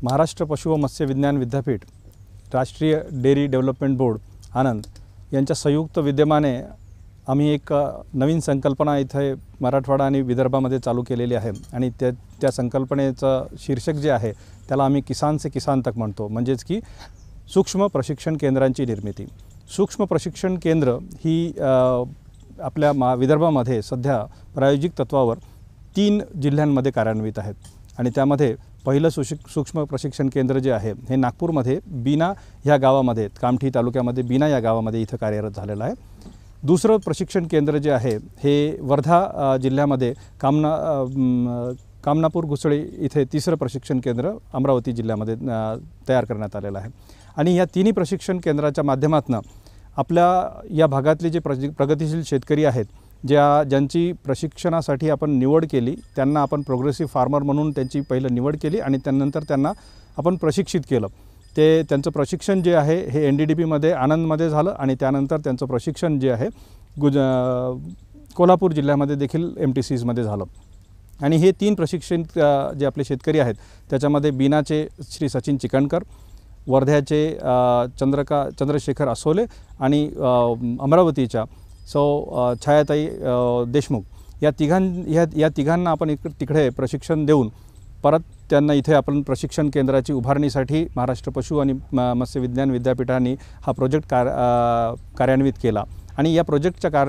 महाराष्ट्र पशु व मत्स्य विज्ञान विद्यापीठ, राष्ट्रीय डेअरी डेव्हलपमेंट बोर्ड आनंद यांच्या संयुक्त विद्यमाने आम्ही एक नवीन संकल्पना इथे मराठवाडा आणि विदर्भामध्ये चालू केलेली आहे आणि त्या संकल्पनेचं शीर्षक जे आहे त्याला आम्ही किसान से किसान तक म्हणतो, म्हणजेच की सूक्ष्म प्रशिक्षण केंद्रांची निर्मिती। सूक्ष्म प्रशिक्षण केंद्र ही आपल्या विदर्भामध्ये सध्या प्रायोगिक तत्वावर 3 जिल्ह्यांमध्ये कार्यान्वित आहेत आणि त्यामध्ये पहिलं सूक्ष्म प्रशिक्षण केंद्र जे आहे हे नागपूरमध्ये बीना ह्या गावामध्ये, कामठी तालुक्यामध्ये बीना या गावामध्ये इथं कार्यरत झालेलं आहे। दुसरं प्रशिक्षण केंद्र जे आहे हे वर्धा जिल्ह्यामध्ये कामनापूर घुसळे इथे तिसरं प्रशिक्षण केंद्र अमरावती जिल्ह्यामध्ये तयार करण्यात आलेलं आहे आणि या तिन्ही प्रशिक्षण केंद्राच्या माध्यमातून आपल्या या भागातले जे प्रगतिशील शेतकरी आहेत, ज्यांची प्रशिक्षणासाठी आपण निवड केली, त्यांना आपण प्रोग्रेसिव्ह फार्मर म्हणून त्यांची पहिलं निवड केली आणि त्यानंतर त्यांना आपण प्रशिक्षित केलं। त्यांचं प्रशिक्षण जे आहे हे NDDPमध्ये आनंदमध्ये झालं आणि त्यानंतर त्यांचं प्रशिक्षण जे आहे कोल्हापूर जिल्ह्यामध्ये देखील MTCsमध्ये झालं आणि हे 3 प्रशिक्षण जे आपले शेतकरी आहेत त्याच्यामध्ये बीनाचे श्री सचिन चिकणकर, वर्ध्याचे चंद्रशेखर असोले आणि अमरावतीच्या छायाताई देशमुख या तिघांना आपण तिकडे प्रशिक्षण देऊन परत त्यांना इथे आपण प्रशिक्षण केंद्राची उभारणीसाठी महाराष्ट्र पशु आणि मत्स्य विज्ञान विद्यापीठाने हा प्रोजेक्ट कार्यान्वित केला आणि या प्रोजेक्टच्या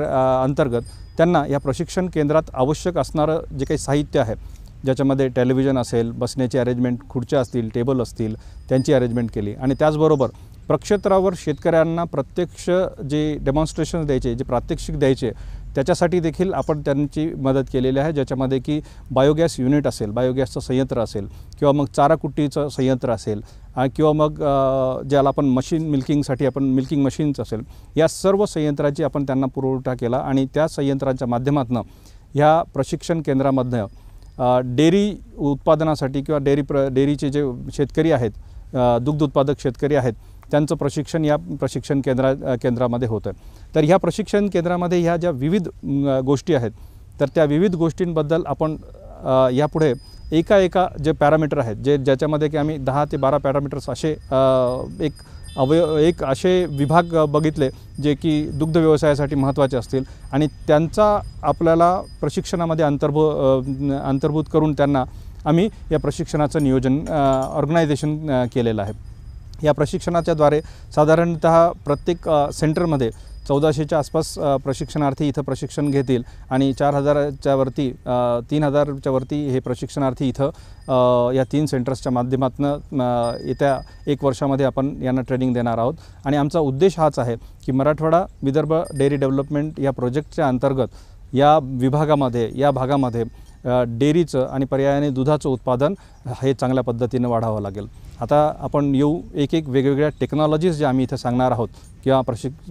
अंतर्गत त्यांना या प्रशिक्षण केंद्रात आवश्यक असणारं जे काही साहित्य आहे, ज्याच्यामध्ये टेलिव्हिजन असेल, बसण्याची अरेंजमेंट, खुर्च्या असतील, टेबल असतील, त्यांची अरेंजमेंट केली आणि त्याचबरोबर प्रक्षेत्रावर शेतकऱ्यांना प्रत्यक्ष जे डेमॉन्स्ट्रेशन द्यायचे, जे प्रात्यक्षिक द्यायचे, त्याच्यासाठी देखील आपण त्यांची मदत केलेली आहे, ज्याच्यामध्ये की बायोगॅस युनिट असेल, बायोगॅसचं संयंत्र असेल किंवा मग चारा कुट्टीचं संयंत्र असेल किंवा मग ज्याला आपण मशीन मिल्किंगसाठी आपण मिल्किंग मशीन्स असेल, या सर्व संयंत्राची आपण त्यांना पुरवठा केला आणि त्या संयंत्रांच्या माध्यमातून ह्या प्रशिक्षण केंद्रामधनं डेअरी उत्पादनासाठी किंवा डेअरीचे जे शेतकरी आहेत, दुग्ध उत्पादक शेतकरी आहेत, त्यांचं प्रशिक्षण या प्रशिक्षण केंद्रामध्ये होतं। तर ह्या प्रशिक्षण केंद्रामध्ये ह्या ज्या विविध गोष्टी आहेत तर त्या विविध गोष्टींबद्दल आपण यापुढे एका जे पॅरामीटर आहेत, ज्याच्यामध्ये की आम्ही 10 ते 12 पॅरामीटर्स असे एक असे विभाग बघितले जे की दुग्ध व्यवसायासाठी महत्त्वाचे असतील आणि त्यांचा आपल्याला प्रशिक्षणामध्ये अंतर्भूत करून त्यांना आम्ही या प्रशिक्षणाचं नियोजन ऑर्गनायझेशन केलेलं आहे। या प्रशिक्षणाच्याद्वारे साधारणतः प्रत्येक सेंटरमध्ये 1400च्या आसपास प्रशिक्षणार्थी इथं प्रशिक्षण घेतील आणि 4000च्या वरती 3000च्या वरती हे प्रशिक्षणार्थी इथं या 3 सेंटर्सच्या माध्यमातून येत्या 1 वर्षामध्ये आपण यांना ट्रेनिंग देणार आहोत आणि आमचा उद्देश हाच आहे की मराठवाडा विदर्भ डेअरी डेव्हलपमेंट या प्रोजेक्टच्या अंतर्गत या विभागामध्ये, या भागामध्ये डेअरीचं आणि पर्यायाने दुधाचं उत्पादन हे चांगल्या पद्धतीने वाढावं लागेल। आता आपण एक वेगवेगळ्या टेक्नॉलॉजीज ज्या आम्ही इथं सांगणार आहोत किंवा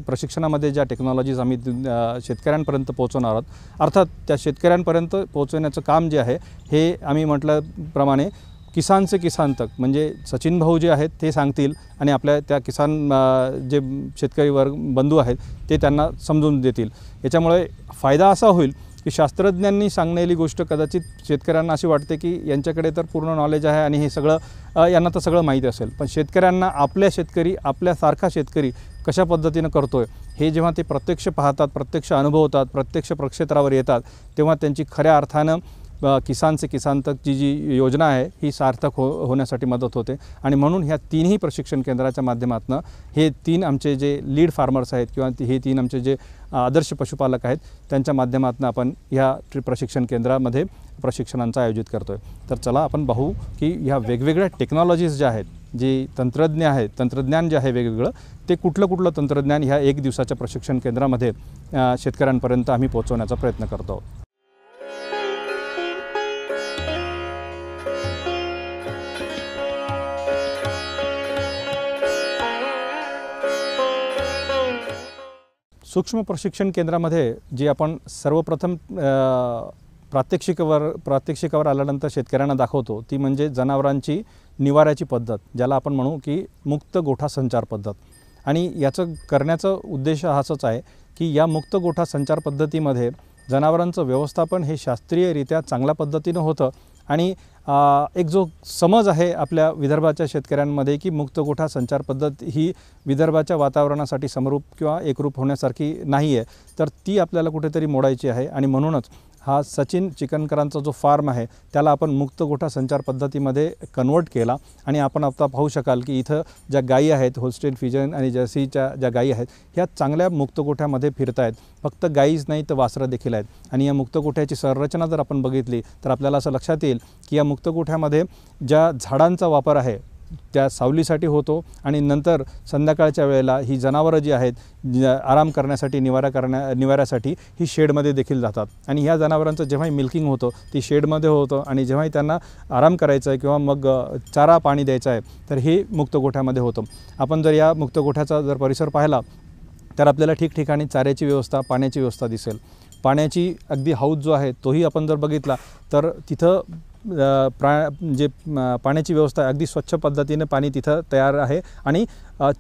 प्रशिक्षणामध्ये ज्या टेक्नॉलॉजीज आम्ही शेतकऱ्यांपर्यंत पोहोचवणार आहोत, अर्थात त्या शेतकऱ्यांपर्यंत पोहोचवण्याचं काम जे आहे हे आम्ही म्हटल्याप्रमाणे किसान से किसान तक, म्हणजे सचिन भाऊ जे आहेत ते सांगतील आणि आपल्या त्या किसान जे शेतकरी वर्ग बंधू आहेत ते त्यांना समजून देतील। याच्यामुळे फायदा असा होईल की शास्त्रज्ञांनी सांगलेली गोष्ट कदाचित शेतकऱ्यांना अशी वाटते की यांच्याकडे तर पूर्ण नॉलेज आहे आणि हे सगळं यांना तर सगळं माहिती असेल, पण शेतकऱ्यांना आपल्यासारखा शेतकरी कशा पद्धतीनं करतोय हे जेव्हा ते प्रत्यक्ष पाहतात, प्रत्यक्ष अनुभवतात, प्रत्यक्ष प्रक्षेत्रावर येतात, तेव्हा त्यांची खऱ्या अर्थानं किसान से किसान तक जी योजना आहे ही सार्थक होण्यासाठी मदत होते आणि म्हणून ह्या 3ही प्रशिक्षण केंद्राच्या माध्यमातून हे 3 आमचे जे लीड फार्मर्स आहेत किंवा हे 3 आमचे जे आदर्श पशुपालक आहेत त्यांच्या माध्यमातून आपण ह्या प्रशिक्षण केंद्रामध्ये प्रशिक्षणांचं आयोजित करतोय। तर चला आपण पाहू की ह्या वेगवेगळ्या टेक्नॉलॉजीज ज्या आहेत जे तंत्रज्ञान जे आहे वेगवेगळं, ते कुठलं तंत्रज्ञान ह्या 1 दिवसाच्या प्रशिक्षण केंद्रामध्ये शेतकऱ्यांपर्यंत आम्ही पोहोचवण्याचा प्रयत्न करतो आहोत. सूक्ष्म प्रशिक्षण केंद्रामध्ये जी आपण सर्वप्रथम प्रात्यक्षिकावर आल्यानंतर शेतकऱ्यांना दाखवतो ती म्हणजे जनावरांची निवाऱ्याची पद्धत, ज्याला आपण म्हणू की मुक्त गोठा संचार पद्धत. आणि याचं करण्याचा उद्देश हाच आहे की या मुक्त गोठा संचार पद्धतीमध्ये जनावरांचं व्यवस्थापन हे शास्त्रीयरित्या चांगल्या पद्धतीनं होतं. आणि एक जो समज आहे आपल्या विदर्भाच्या शेतकऱ्यांमध्ये की मुक्त गोठा संचार पद्धत ही विदर्भाच्या वातावरणासाठी समरूप किंवा एकरूप होण्यासारखी नाही आहे, तर ती आपल्याला कुठेतरी मोडायची आहे. आणि म्हणूनच हा सचिन चिकनकरांचा जो फार्म आहे त्याला आपण मुक्त गोठा संचार पद्धतीमध्ये कन्वर्ट केला. आणि आपण आता पाहू शकाल की इथं ज्या गायी आहेत, होल्स्टेन फ्रिजियन आणि जर्सीच्या ज्या गायी आहेत, ह्या चांगल्या मुक्त गोठ्यामध्ये फिरत आहेत. फक्त गायीच नाही तर वासरं देखील आहेत. आणि या मुक्त गोठ्याची संरचना जर आपण बघितली तर आपल्याला असं लक्षात येईल की या मुक्त गोठ्यामध्ये ज्या झाडांचा वापर आहे त्या सावलीसाठी होतो. आणि नंतर संध्याकाळच्या वेळेला ही जनावरं जी आहेत आराम करण्यासाठी, निवाऱ्यासाठी ही शेडमध्ये देखील जातात. आणि ह्या जनावरांचं जेव्हाही मिल्किंग होतं ती शेडमध्ये होतं. आणि जेव्हाही त्यांना आराम करायचा आहे किंवा मग चारा पाणी द्यायचं आहे तर हे मुक्त गोठ्यामध्ये होतं. आपण जर या मुक्त गोठ्याचा जर परिसर पाहिला तर आपल्याला ठिकठिकाणी चाऱ्याची व्यवस्था, पाण्याची व्यवस्था दिसेल. पाण्याची अगदी हौद जो आहे तोही आपण जर बघितला तर तिथं पाण्याची व्यवस्था अगदी स्वच्छ पद्धतीने पाणी तिथं तयार आहे. आणि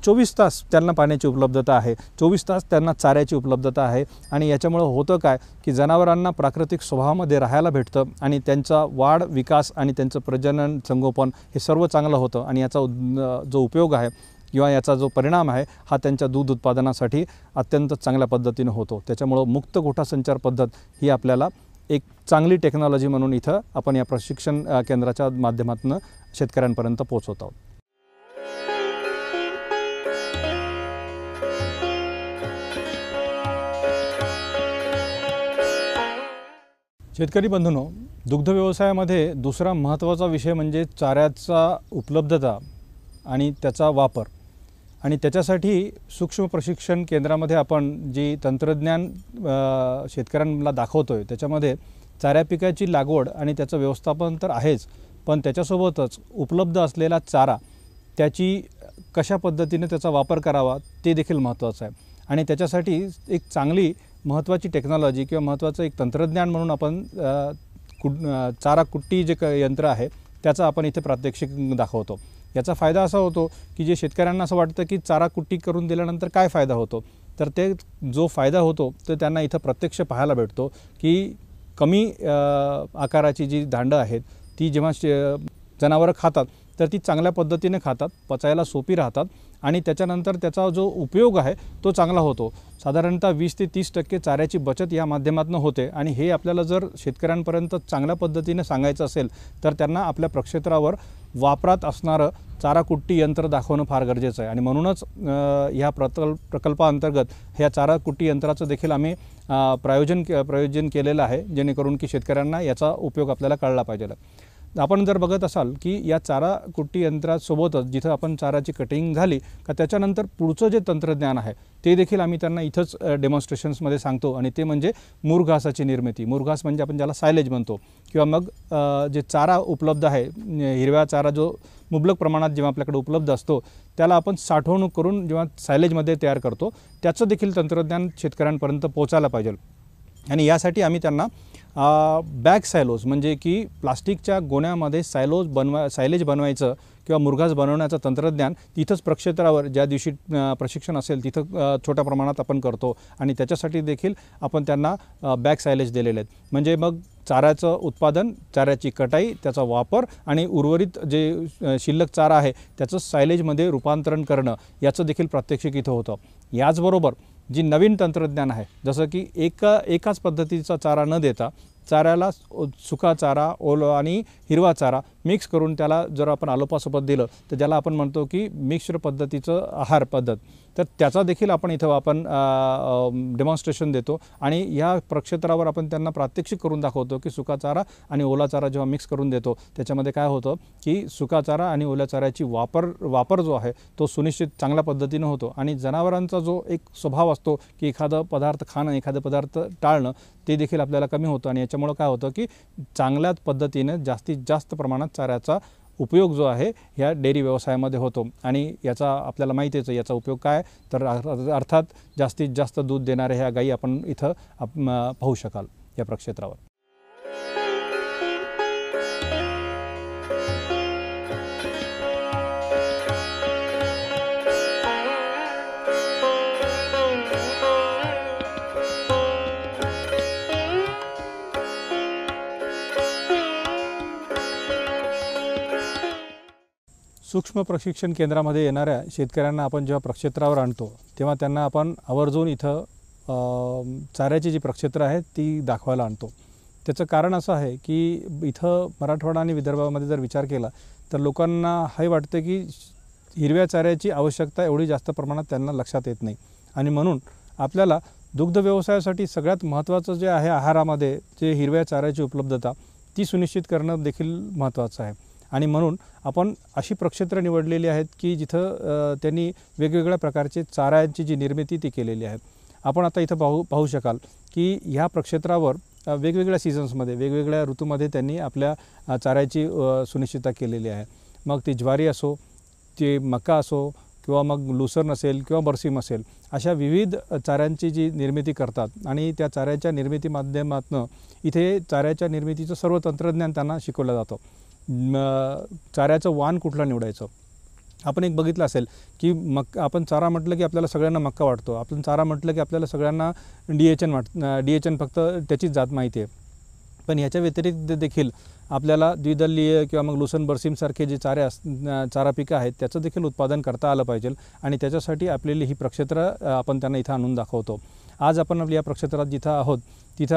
24 तास त्यांना पाण्याची उपलब्धता आहे, 24 तास त्यांना चाऱ्याची उपलब्धता आहे. आणि याच्यामुळं होतं काय की जनावरांना प्राकृतिक स्वभावामध्ये राहायला भेटतं आणि त्यांचा वाढ, विकास आणि त्यांचं प्रजनन, संगोपन हे सर्व चांगलं होतं. आणि याचा जो उपयोग आहे किंवा याचा जो परिणाम आहे हा त्यांच्या दूध उत्पादनासाठी अत्यंत चांगल्या पद्धतीने होतो. त्याच्यामुळं मुक्त गोठा संचार पद्धत ही आपल्याला एक चांगली टेक्नॉलॉजी म्हणून इथं आपण या प्रशिक्षण केंद्राच्या माध्यमातून शेतकऱ्यांपर्यंत पोहोचवत आहोत. शेतकरी बंधूंनो, दुग्ध व्यवसायामध्ये दुसरा महत्त्वाचा विषय म्हणजे चाऱ्याचा उपलब्धता आणि त्याचा वापर. आणि त्याच्यासाठी सूक्ष्म प्रशिक्षण केंद्रामध्ये आपण जी तंत्रज्ञान शेतकऱ्यांना दाखवतो आहे त्याच्यामध्ये चाऱ्या पिकाची लागवड आणि त्याचं व्यवस्थापन तर आहेच, पण त्याच्यासोबतच उपलब्ध असलेला चारा त्याची कशा पद्धतीने त्याचा वापर करावा ते देखील महत्त्वाचं आहे. आणि त्याच्यासाठी एक चांगली महत्त्वाची टेक्नॉलॉजी किंवा महत्त्वाचं एक तंत्रज्ञान म्हणून आपण चारा कुट्टी जे यंत्र आहे त्याचा आपण इथे प्रात्यक्षिक दाखवतो. याचा फायदा असा होतो की जे शेतकऱ्यांना असं वाटतं की चारा कुट्टी करून दिल्यानंतर काय फायदा होतो, तर ते जो फायदा होतो तो त्यांना इथं प्रत्यक्ष पाहायला भेटतो की कमी आकाराची जी दांडं आहेत ती जेव्हा जनावरं खातात तर ती चांगल्या पद्धतीने खातात, पचायला सोपी राहतात आणि त्याच्यानंतर त्याचा जो उपयोग आहे तो चांगला होतो. साधारणतः 20 ते 30% चाऱ्याची बचत या माध्यमातून होते. आणि हे आपल्याला जर शेतकऱ्यांपर्यंत चांगल्या पद्धतीने सांगायचं असेल तर त्यांना आपल्या प्रक्षेत्रावर वापरात असणारं चारा कुट्टी यंत्र दाखवणं फार गरजेचं आहे. आणि म्हणूनच ह्या प्रकल्पाअंतर्गत ह्या चारा कुट्टी यंत्राचं देखील आम्ही प्रयोजन केलेलं आहे, जेणेकरून की शेतकऱ्यांना याचा उपयोग आपल्याला कळला पाहिजे. आपण जर बघत असाल की या चारा कुट्टी यंत्रासोबतच जिथं आपण चाराची कटिंग झाली का त्याच्यानंतर पुढचं जे तंत्रज्ञान आहे ते देखील आम्ही त्यांना इथंच डेमॉन्स्ट्रेशन्समध्ये सांगतो. आणि ते म्हणजे मुरघासाची निर्मिती. मुरघास म्हणजे आपण ज्याला सायलेज म्हणतो किंवा मग जे चारा उपलब्ध आहे, हिरव्या चारा जो मुबलक प्रमाणात जेव्हा आपल्याकडे उपलब्ध असतो त्याला आपण साठवणूक करून जेव्हा सायलेजमध्ये तयार करतो त्याचं देखील तंत्रज्ञान शेतकऱ्यांपर्यंत पोहोचायला पाहिजे. आणि यासाठी आम्ही त्यांना बॅग सायलोज म्हणजे की प्लास्टिकच्या गोण्यामध्ये सायलेज बनवायचं किंवा मुरघास बनवण्याचं तंत्रज्ञान तिथंच प्रक्षेत्रावर ज्या दिवशी प्रशिक्षण असेल तिथं छोट्या प्रमाणात आपण करतो. आणि त्याच्यासाठी देखील आपण त्यांना बॅग सायलेज दिलेले आहेत. म्हणजे मग चाऱ्याचं उत्पादन, चाऱ्याची कटाई, त्याचा वापर आणि उर्वरित जे शिल्लक चारा आहे त्याचं सायलेजमध्ये रूपांतरण करणं याचं देखील प्रात्यक्षिक इथं होतं. याचबरोबर जी नवीन तंत्रज्ञान आहे, जसं की एकाच पद्धतीचा चारा न देता चाऱ्याला सुका चारा, ओला आणि हिरवा चारा मिक्स करून त्याला जर आपण आलोपासोबत दिलं तर ज्याला आपण म्हणतो की मिक्स्ड पद्धतीचं आहार पद्धत, तर त्याचा देखील आपण इथं आपण डेमॉन्स्ट्रेशन देतो आणि ह्या प्रक्षेत्रावर आपण त्यांना प्रात्यक्षिक करून दाखवतो की सुका चारा आणि ओला चारा जेव्हा मिक्स करून देतो त्याच्यामध्ये काय होतं की सुका चारा आणि ओल्या चाऱ्याची वापर जो आहे तो सुनिश्चित चांगल्या पद्धतीनं होतो आणि जनावरांचा जो एक स्वभाव असतो की एखादा पदार्थ खाणं, एखादा पदार्थ टाळणं, ते देखील आपल्याला कमी होतं आणि याच्यामुळं काय होतं की चांगल्याच पद्धतीने जास्तीत जास्त प्रमाणात चाऱ्याचा उपयोग जो आहे ह्या डेअरी व्यवसायामध्ये होतो आणि याचा आपल्याला माहितीच आहे याचा उपयोग काय, तर अर्थात जास्तीत जास्त दूध देणाऱ्या ह्या गायी आपण इथं पाहू शकाल या प्रक्षेत्रावर. सूक्ष्म प्रशिक्षण केंद्रामध्ये येणाऱ्या शेतकऱ्यांना आपण जेव्हा प्रक्षेत्रावर आणतो तेव्हा त्यांना आपण आवर्जून इथं चाऱ्याची जी प्रक्षेत्र आहेत ती दाखवायला आणतो. त्याचं कारण असं आहे की इथं मराठवाडा आणि विदर्भामध्ये जर विचार केला तर लोकांना हे वाटतं की हिरव्या चाऱ्याची आवश्यकता एवढी जास्त प्रमाणात त्यांना लक्षात येत नाही आणि म्हणून आपल्याला दुग्ध व्यवसायासाठी सगळ्यात महत्त्वाचं जे आहे आहारामध्ये जे हिरव्या चाऱ्याची उपलब्धता ती सुनिश्चित करणं देखील महत्त्वाचं आहे आणि म्हणून आपण अशी प्रक्षेत्र निवडलेली आहेत की जिथं त्यांनी वेगवेगळ्या प्रकारचे चाऱ्यांची जी निर्मिती ती केलेली आहे. आपण आता इथं पाहू शकाल की ह्या प्रक्षेत्रावर वेगवेगळ्या सीझन्समध्ये वेगवेगळ्या ऋतूमध्ये त्यांनी आपल्या चाऱ्याची सुनिश्चितता केलेली आहे. मग ती ज्वारी असो, ती मका असो किंवा मग लुसर्न असेल किंवा बरसीम असेल, अशा विविध चाऱ्यांची जी निर्मिती करतात आणि त्या चाऱ्याच्या निर्मिती माध्यमातून इथे चाऱ्याच्या निर्मितीचं सर्व तंत्रज्ञान त्यांना शिकवलं जातं. चाऱ्याचं वाण कुठलं निवडायचं, आपण एक बघितलं असेल की आपण चारा म्हटलं की आपल्याला सगळ्यांना मक्का वाटतो, आपण चारा म्हटलं की आपल्याला सगळ्यांना DHN फक्त त्याचीच जात माहिती आहे. पण ह्याच्या व्यतिरिक्त देखील आपल्याला द्विदलीय किंवा मग लुसन बरसीमसारखे जे चारा पिकं आहेत त्याचं देखील उत्पादन करता आलं पाहिजे आणि त्याच्यासाठी आपल्याला ही प्रक्षेत्र आपण त्यांना इथं आणून दाखवतो. आज आपण या प्रक्षेत्रात जिथं आहोत तिथं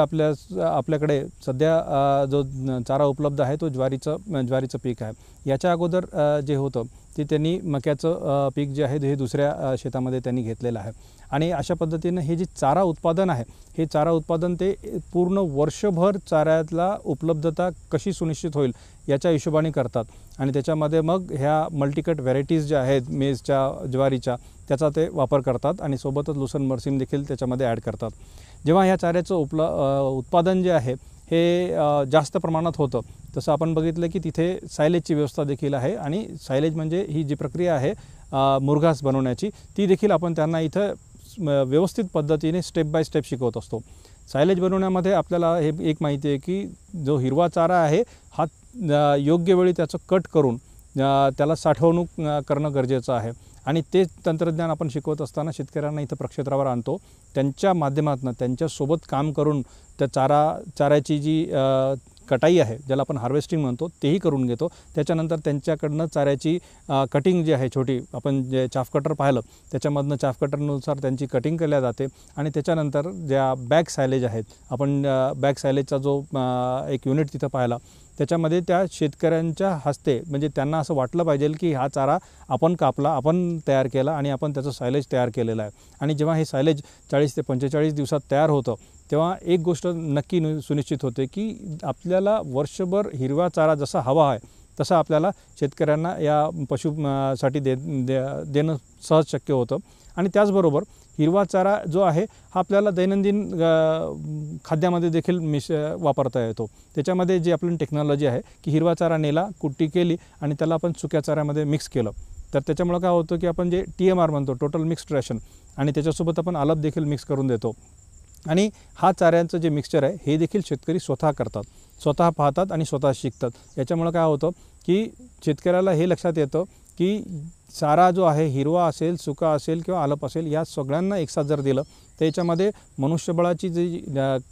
आपल्याकडे सध्या जो चारा उपलब्ध आहे तो ज्वारीचं पीक आहे. याच्या अगोदर जे होतं ते त्यांनी मक्याचं पीक जे आहे हे दुसऱ्या शेतामध्ये त्यांनी घेतलेलं आहे आणि अशा पद्धतीनं हे जे चारा उत्पादन आहे हे चारा उत्पादन ते पूर्ण वर्षभर चाऱ्याला उपलब्धता कशी सुनिश्चित होईल याच्या हिशोबाने करतात आणि त्याच्यामध्ये मग ह्या मल्टीकट व्हरायटीज ज्या आहेत मेजच्या, ज्वारीच्या, त्याचा ते वापर करतात आणि सोबतच लुसन बरसीम देखील त्याच्यामध्ये ॲड करतात. जेव्हा ह्या चाऱ्याचं उत्पादन जे आहे हे जास्त प्रमाणात होतं तसं आपण बघितलं की तिथे सायलेजची व्यवस्था देखील आहे आणि सायलेज म्हणजे ही जी प्रक्रिया आहे मुरघास बनवण्याची ती देखील आपण त्यांना इथं व्यवस्थित पद्धतीने स्टेप बाय स्टेप शिकवत असतो. सायलेज बनवण्यामध्ये आपल्याला हे एक माहिती आहे की जो हिरवा चारा आहे हा योग्य वेळी त्याचं कट करून त्याला साठवणूक करणं गरजेचं आहे आणि ते तंत्रज्ञान आपण शिकवत असताना शेतकऱ्यांना इथं प्रक्षेत्रावर आणतो. त्यांच्या माध्यमातून त्यांच्यासोबत काम करून त्या चाऱ्याची जी कटाई आहे ज्याला आपण हार्वेस्टिंग म्हणतो तेही करून घेतो. त्याच्यानंतर त्यांच्याकडनं चाऱ्याची कटिंग जी आहे छोटी, आपण जे चाफ कटर पाहिलं त्याच्यामधनं चाफ कटरनुसार त्यांची कटिंग केल्या जाते आणि त्याच्यानंतर ज्या बॅग सायलेज आहेत, आपण बॅग सायलेजचा जो एक युनिट तिथं पाहिला त्याच्यामध्ये त्या शेतकऱ्यांच्या हस्ते म्हणजे त्यांना असं वाटलं पाहिजे की हा चारा आपण कापला, आपण तयार केला आणि आपण त्याचं सायलेज तयार केलेलं आहे आणि जेव्हा हे सायलेज 40 ते 45 दिवसात तयार होतं तेव्हा एक गोष्ट नक्की सुनिश्चित होते की आपल्याला वर्षभर हिरवा चारा जसा हवा आहे तसा आपल्याला शेतकऱ्यांना या पशुसाठी देणं सहज शक्य होतं आणि त्याचबरोबर हिरवा चारा जो आहे हा आपल्याला दैनंदिन खाद्यामध्ये देखील वापरता येतो. त्याच्यामध्ये जी आपली टेक्नॉलॉजी आहे की हिरवा चारा नेला, कुट्टी केली आणि त्याला आपण सुक्या चाऱ्यामध्ये मिक्स केलं तर त्याच्यामुळं काय होतं की आपण जे TMR म्हणतो टोटल मिक्स्ड रॅशन आणि त्याच्यासोबत आपण आलप देखील मिक्स करून देतो आणि हा चाऱ्यांचं जे मिक्सचर आहे हे देखील शेतकरी स्वतः करतात, स्वतः पाहतात आणि स्वतः शिकतात. याच्यामुळं काय होतं की शेतकऱ्याला हे लक्षात येतं की चारा जो आहे हिरवा असेल, सुका असेल किंवा आलप असेल या सगळ्यांना एकसाथ जर दिलं तर याच्यामध्ये मनुष्यबळाची जी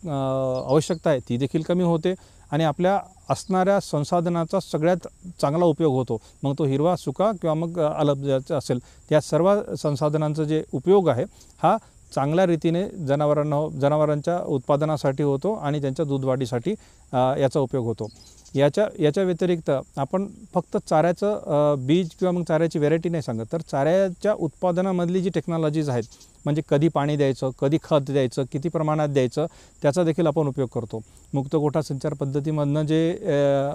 आवश्यकता आहे ती देखील कमी होते आणि आपल्या असणाऱ्या संसाधनाचा सगळ्यात चांगला उपयोग होतो. मग तो हिरवा, सुका किंवा मग आलप ज्याचा असेल त्या सर्व संसाधनांचा जे उपयोग आहे हा चांगल्या रीतीने जनावरांच्या उत्पादनासाठी होतो आणि त्यांच्या दूध वाढीसाठी याचा उपयोग होतो। याच्या व्यतिरिक्त आपण फक्त चाऱ्याचं बीज किंवा मग चाऱ्याची व्हेरायटी नाही सांगत, तर चाऱ्याच्या उत्पादनामधली जी टेक्नॉलॉजीज आहेत, म्हणजे कधी पाणी द्यायचं, कधी खत द्यायचं, किती प्रमाणात द्यायचं, त्याचा देखील आपण उपयोग करतो। मुक्त गोठा संचार पद्धतीमधनं जे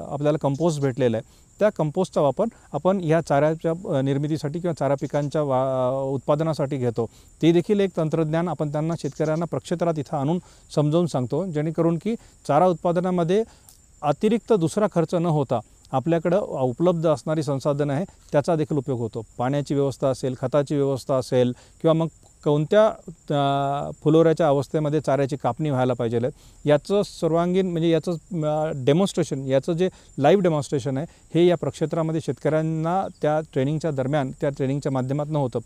आपल्याला कंपोस्ट भेटलेलं आहे, त्या कंपोस्टचा वापर आपण ह्या चाऱ्याच्या निर्मितीसाठी किंवा चारा पिकांच्या उत्पादनासाठी घेतो। ते देखील एक तंत्रज्ञान आपण त्यांना शेतकऱ्यांना प्रक्षेत्रात इथं आणून समजावून सांगतो, जेणेकरून की चारा उत्पादनामध्ये अतिरिक्त दुसरा खर्च न होता आपल्याकडं उपलब्ध असणारी संसाधनं आहे त्याचा देखील उपयोग होतो। पाण्याची व्यवस्था असेल, खताची व्यवस्था असेल, किंवा मग कोणत्या फुलोऱ्याच्या अवस्थेमध्ये चाऱ्याची कापणी व्हायला पाहिजे, याचं सर्वांगीण म्हणजे याचं डेमॉन्स्ट्रेशन, याचं जे लाईव्ह डेमॉन्स्ट्रेशन आहे हे या प्रक्षेत्रामध्ये शेतकऱ्यांना त्या ट्रेनिंगच्या दरम्यान, त्या ट्रेनिंगच्या माध्यमातून होतं।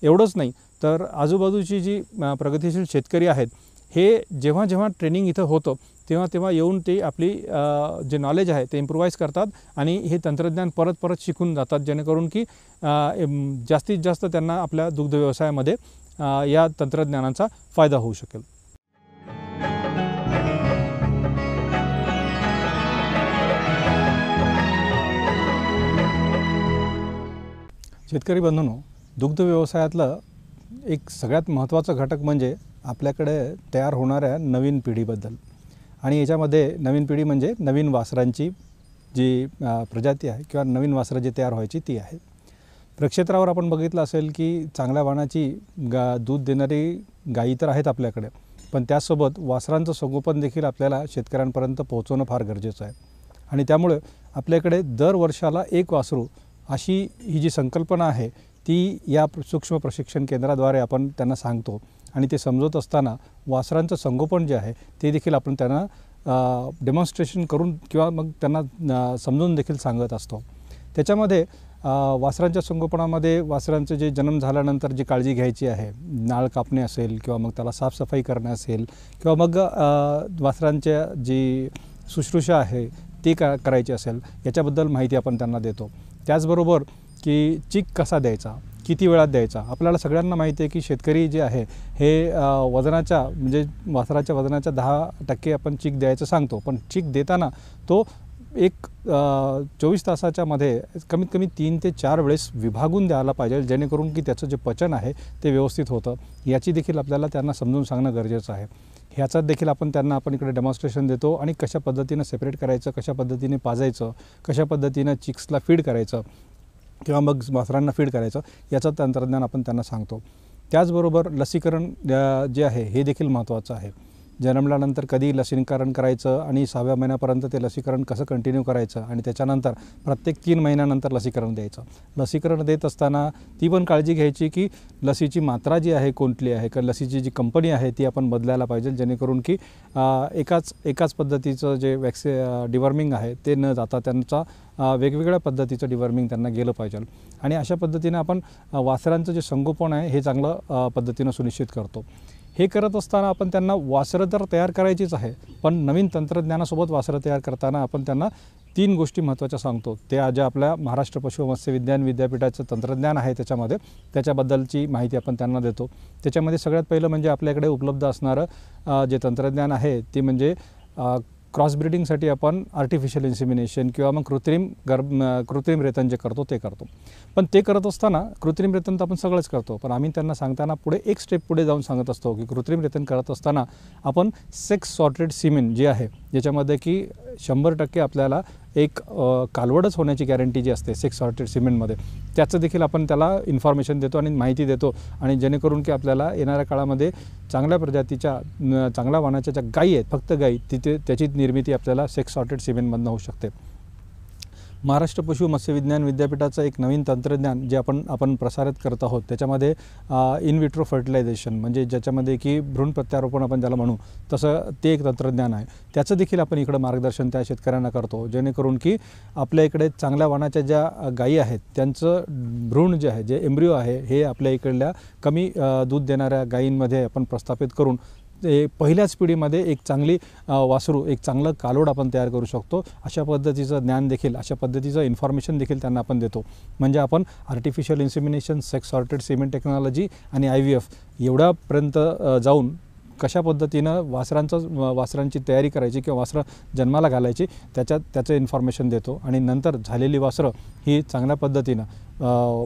एवढंच नाही तर आजूबाजूची जी प्रगतिशील शेतकरी आहेत, हे जेव्हा जेव्हा ट्रेनिंग इथं होतं तेव्हा येऊन ते आपली जे नॉलेज आहे ते इम्प्रूव्हाइज करतात आणि हे तंत्रज्ञान परत शिकून जातात, जेणेकरून की जास्तीत जास्त त्यांना आपल्या दुग्ध व्यवसायामध्ये या तंत्रज्ञानाचा फायदा होऊ शकेल। शेतकरी बंधूंनो, दुग्ध व्यवसायातलं एक सगळ्यात महत्त्वाचा घटक म्हणजे आपल्याकडे तयार होणाऱ्या नवीन पिढीबद्दल, आणि याच्यामध्ये नवीन पिढी म्हणजे नवीन वासरांची जी प्रजाती आहे किंवा नवीन वासरं जी तयार व्हायची ती आहे। प्रक्षेत्रावर आपण बघितलं असेल की चांगल्या वाणाची दूध देणारी गायी तर आहेत आपल्याकडे, पण त्यासोबत वासरांचं संगोपन देखील आपल्याला शेतकऱ्यांपर्यंत पोहोचवणं फार गरजेचं आहे। आणि त्यामुळे आपल्याकडे दर वर्षाला एक वासरू अशी ही जी संकल्पना आहे ती या सूक्ष्म प्रशिक्षण केंद्राद्वारे आपण त्यांना सांगतो, आणि ते समजवत असताना वासरांचं संगोपन जे आहे ते देखील आपण त्यांना डेमॉन्स्ट्रेशन करून किंवा मग त्यांना समजून देखील सांगत असतो। त्याच्यामध्ये वासरांच्या संगोपनामध्ये वासरांचे जे जन्म झाल्यानंतर जी काळजी घ्यायची आहे, नाळ कापणे असेल किंवा मग त्याला साफसफाई करणे असेल किंवा मग वासरांच्या जी शुश्रूषा आहे ती करायची असेल, याच्याबद्दल माहिती आपण त्यांना देतो। त्याचबरोबर की चिक कसा द्यायचा, किती वेळात द्यायचा। आपल्याला सगळ्यांना माहिती आहे की शेतकरी जे आहे हे वजनाच्या म्हणजे वासराच्या वजनाच्या 10% आपण चिक द्यायचं सांगतो, पण चिक देताना तो 24 तासाच्या मध्ये कमीत कमी 3 ते 4 वेळेस विभागून द्यायला पाहिजे, जेणेकरून की त्याचं जे पचन आहे ते व्यवस्थित होतं। याची देखील आपल्याला त्यांना समजून सांगणं गरजेचं आहे। ह्याचा देखील आपण इकडे डेमॉन्स्ट्रेशन देतो, आणि कशा पद्धतीनं सेपरेट करायचं, कशा पद्धतीने पाजायचं, कशा पद्धतीनं चिक्सला फीड करायचं किंवा मग वासरांना फीड करायचं, याचं तंत्रज्ञान आपण त्यांना सांगतो। त्याचबरोबर लसीकरण जे आहे हे देखील महत्त्वाचं आहे। जन्मल्यानंतर कधी लसीकरण करायचं आणि 6व्या महिन्यापर्यंत ते लसीकरण कसं कंटिन्यू करायचं, आणि त्याच्यानंतर प्रत्येक 3 महिन्यानंतर लसीकरण द्यायचं। लसीकरण देत असताना ती पण काळजी घ्यायची की लसीची मात्रा जी आहे कोणती आहे, का लसीची जी कंपनी आहे ती आपण बदलायला पाहिजे, जेणेकरून की एकाच पद्धतीचं जे डिवर्मिंग आहे ते न जाता त्यांचा वेगवेगळ्या पद्धतीचं डिवर्मिंग त्यांना गेलं पाहिजे। आणि अशा पद्धतीने आपण वासरांचं जे संगोपन आहे हे चांगलं पद्धतीनं सुनिश्चित करतो। हे करत असताना आपण त्यांना वासरं तर तयार करायचीच आहे, पण नवीन तंत्रज्ञानासोबत वासरं तयार करताना आपण त्यांना 3 गोष्टी महत्त्वाच्या सांगतो। त्या ज्या आपल्या महाराष्ट्र पशु मत्स्य विज्ञान विद्यापीठाचं तंत्रज्ञान आहे त्याच्याबद्दलची माहिती आपण त्यांना देतो। त्याच्यामध्ये सगळ्यात पहिलं म्हणजे आपल्याकडे उपलब्ध असणारं जे तंत्रज्ञान आहे ते म्हणजे क्रॉस ब्रीडिंगसाठी आपण आर्टिफिशियल इन्सेमिनेशन किंवा मग कृत्रिम रेतन जे करतो ते करतो। पण ते करत असताना कृत्रिम रेतन तर आपण सगळंच करतो, पण आम्ही त्यांना सांगताना पुढे एक स्टेप पुढे जाऊन सांगत असतो की कृत्रिम रेतन करत असताना आपण सेक्स सॉर्टेड सिमेन जे आहे, ज्याच्यामध्ये की 100% आपल्याला एक कालवडच होण्याची गॅरंटी जी असते सेक्स सॉर्टेड सिमेंटमध्ये, त्याचं देखील आपण त्याला इन्फॉर्मेशन देतो आणि माहिती देतो, आणि जेणेकरून की आपल्याला येणाऱ्या काळामध्ये चांगल्या प्रजातीच्या चांगल्या वाणाच्या ज्या गायी आहेत, फक्त गायी, तिथे त्याची निर्मिती आपल्याला सेक्स सॉर्टेड सिमेंटमधून होऊ शकते। महाराष्ट्र पशु मत्स्य विज्ञान विद्यापीठाचं एक नवीन तंत्रज्ञान जे आपण प्रसारित करत आहोत, त्याच्यामध्ये इन विट्रो फर्टिलायझेशन म्हणजे ज्याच्यामध्ये की भ्रूण प्रत्यारोपण आपण ज्याला म्हणू, तसं ते एक तंत्रज्ञान आहे। त्याचं देखील आपण इकडं मार्गदर्शन त्या शेतकऱ्यांना करतो, जेणेकरून की आपल्या इकडे चांगल्या वाणाच्या ज्या गायी आहेत त्यांचं भ्रूण जे आहे, जे एम्ब्रिओ आहे, हे आपल्या इकडल्या कमी दूध देणाऱ्या गायींमध्ये आपण प्रस्थापित करून पहिल्याच पिढीमध्ये एक चांगली वासरू, एक चांगलं कालोड आपण तयार करू शकतो. अशा पद्धतीचं ज्ञान देखील, अशा पद्धतीचं इन्फॉर्मेशन देखील त्यांना आपण देतो. म्हणजे आपण artificial insemination, sex sorted semen technology आणि IVF एवढ्यापर्यंत जाऊन कशा पद्धतीनं वासरांची तयारी करायची किंवा वासरं जन्माला घालायची त्याचं इन्फॉर्मेशन देतो. आणि नंतर झालेली वासरं ही चांगल्या पद्धतीनं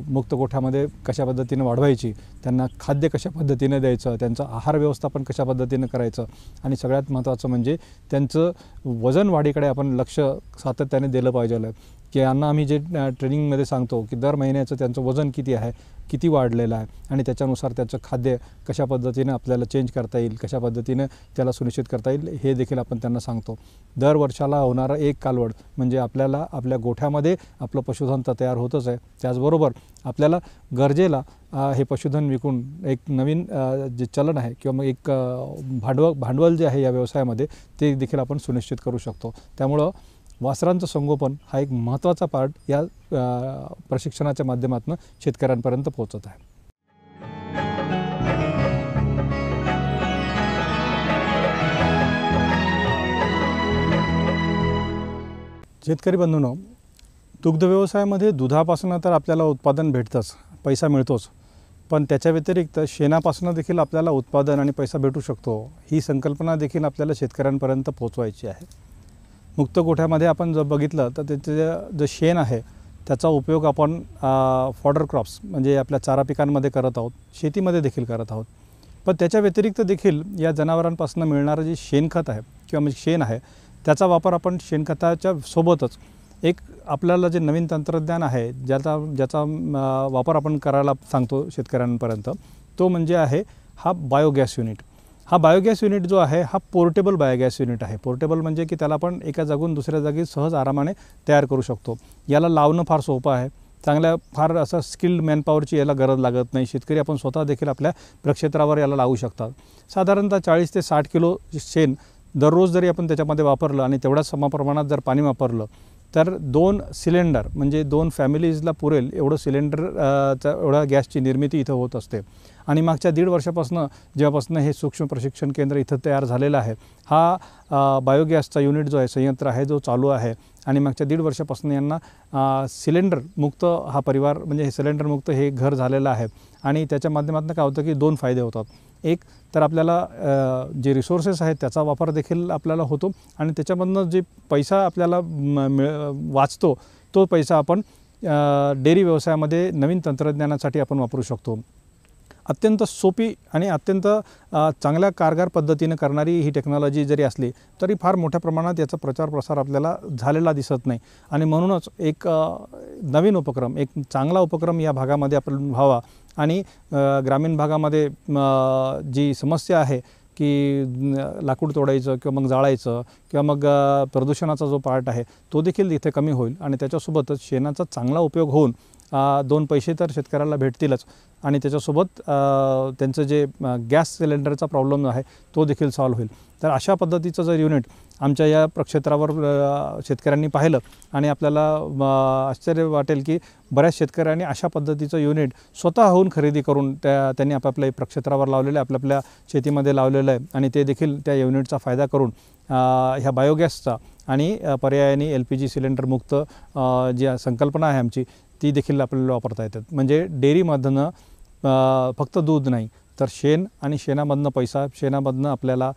मुक्त गोठ्यामध्ये कशा पद्धतीनं वाढवायची, त्यांना खाद्य कशा पद्धतीनं द्यायचं, त्यांचं आहार व्यवस्थापन कशा पद्धतीनं करायचं, आणि सगळ्यात महत्त्वाचं म्हणजे त्यांचं वजन वाढीकडे आपण लक्ष सातत्याने दिलं पाहिजे. की यांना आम्ही जे ट्रेनिंगमध्ये सांगतो की दर महिन्याचं त्यांचं वजन किती आहे, किती वाढलेलं आहे, आणि त्याच्यानुसार त्याचं खाद्य कशा पद्धतीनं आपल्याला चेंज करता येईल, कशा पद्धतीनं त्याला सुनिश्चित करता येईल, हे देखील आपण त्यांना सांगतो. दर वर्षाला होणारं एक कालवड म्हणजे आपल्याला आपल्या गोठ्यामध्ये आपलं पशुधन तर तयार होतच आहे, त्याचबरोबर आपल्याला गरजेला हे पशुधन विकून एक नवीन जे चलन आहे किंवा मग एक भांडवल जे आहे या व्यवसायामध्ये ते देखील आपण सुनिश्चित करू शकतो. त्यामुळं वासरांचं संगोपन हा एक महत्त्वाचा पार्ट या प्रशिक्षणाच्या माध्यमातून शेतकऱ्यांपर्यंत पोहोचत आहे. शेतकरी बंधूंनो, दुग्ध व्यवसायामध्ये दुधापासून तर आपल्याला उत्पादन भेटतंच, पैसा मिळतोच, पण त्याच्या व्यतिरिक्त शेणापासून देखील आपल्याला उत्पादन आणि पैसा भेटू शकतो. ही संकल्पना देखील आपल्याला शेतकऱ्यांपर्यंत पोहोचवायची आहे. मुक्त गोठ्यामध्ये आपण जर बघितलं तर त्याचं जे शेण आहे त्याचा उपयोग आपण फॉडर क्रॉप्स म्हणजे आपल्या चारा पिकांमध्ये करत आहोत, शेतीमध्ये देखील करत आहोत. पण त्याच्या व्यतिरिक्त देखील या जनावरांपासून मिळणारं जे शेणखत आहे किंवा म्हणजे शेण आहे त्याचा वापर आपण शेणखताच्या सोबतच एक आपल्याला जे नवीन तंत्रज्ञान आहे ज्याचा वापर आपण करायला सांगतो शेतकऱ्यांपर्यंत, तो म्हणजे आहे हा बायोगॅस युनिट. हा बायोगॅस युनिट जो आहे हा पोर्टेबल बायोगॅस युनिट आहे. पोर्टेबल म्हणजे की त्याला आपण एका जागून दुसऱ्या जागी सहज आरामाने तयार करू शकतो. याला लावणं फार सोपं आहे. फार असं स्किल्ड मॅनपॉवरची याला गरज लागत नाही. शेतकरी आपण स्वतः देखील आपल्या प्रक्षेत्रावर याला लावू शकतात. साधारणतः 40 ते 60 किलो शेण दररोज जरी आपण त्याच्यामध्ये वापरलं आणि तेवढ्याच समप्रमाणात जर पाणी वापरलं तर 2 सिलेंडर म्हणजे 2 फॅमिलीजला पुरेल एवढं एवढा गॅसची निर्मिती इथं होत असते. आणि मागच्या 1.5 वर्षापासून जेव्हापासून हे सूक्ष्म प्रशिक्षण केंद्र इथं तयार झालेलं आहे, हा बायोगॅसचा युनिट जो आहे, संयंत्र आहे, जो चालू आहे. आणि मागच्या 1.5 वर्षापासून यांना सिलेंडर मुक्त हा परिवार म्हणजे हे सिलेंडर मुक्त हे घर झालेलं आहे. आणि त्याच्या माध्यमातून काय होतं की 2 फायदे होतात. एक तर आपल्याला जे रिसोर्सेस आहेत त्याचा वापर देखील आपल्याला होतो आणि त्याच्यामधनं जे पैसा आपल्याला वाचतो तो पैसा आपण डेअरी व्यवसायामध्ये नवीन तंत्रज्ञानासाठी आपण वापरू शकतो. अत्यंत सोपी आणि अत्यंत चांगल्या कारगर पद्धतीने करणारी ही टेक्नॉलॉजी जरी असली तरी फार मोठ्या प्रमाणात याचा प्रचार प्रसार आपल्याला झालेला दिसत नाही. आणि म्हणूनच एक नवीन उपक्रम, एक चांगला उपक्रम या भागामध्ये आपण व्हावा आणि ग्रामीण भागामध्ये जी समस्या आहे की लाकूड तोडायचं किंवा मग जाळायचं किंवा मग प्रदूषणाचा जो पार्ट आहे तो देखील इथे कमी होईल. आणि त्याच्यासोबतच शेणाचा चांगला उपयोग होऊन 2 पैसे तर शेतकऱ्याला भेटतीलच आणि त्याच्यासोबत त्यांचं जे गॅस सिलेंडरचा प्रॉब्लेम आहे तो देखील सॉल्व्ह होईल. तर अशा पद्धतीचं जर युनिट आमच्या या प्रक्षेत्रावर शेतकऱ्यांनी पाहिलं आणि आपल्याला आश्चर्य वाटेल की बऱ्याच शेतकऱ्यांनी अशा पद्धतीचं युनिट स्वतःहून खरेदी करून त्यांनी आपापल्या प्रक्षेत्रावर लावलेलं आहे, आपल्या शेतीमध्ये लावलेलं आहे. आणि ते देखील त्या युनिटचा फायदा करून ह्या बायोगॅसचा आणि पर्यायाने LPG सिलेंडर मुक्त जी संकल्पना आहे आमची ती देखील आपल्याला वापरता येतात. म्हणजे डेअरीमधनं फक्त दूध नाही तर शेण आणि शेणामधनं पैसा, शेणामधनं आपल्याला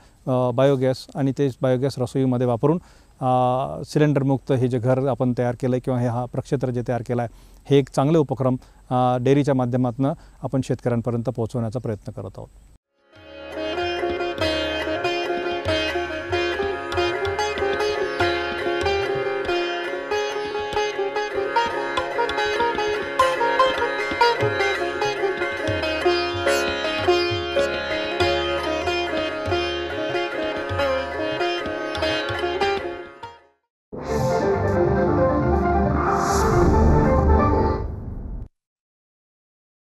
बायोगॅस आणि ते बायोगॅस रसोईमध्ये वापरून सिलेंडरमुक्त हे जे घर आपण तयार केलं आहे किंवा हा प्रक्षेत्र जे तयार केलं आहे हे एक चांगले उपक्रम डेअरीच्या माध्यमातून आपण शेतकऱ्यांपर्यंत पोहोचवण्याचा प्रयत्न करत आहोत.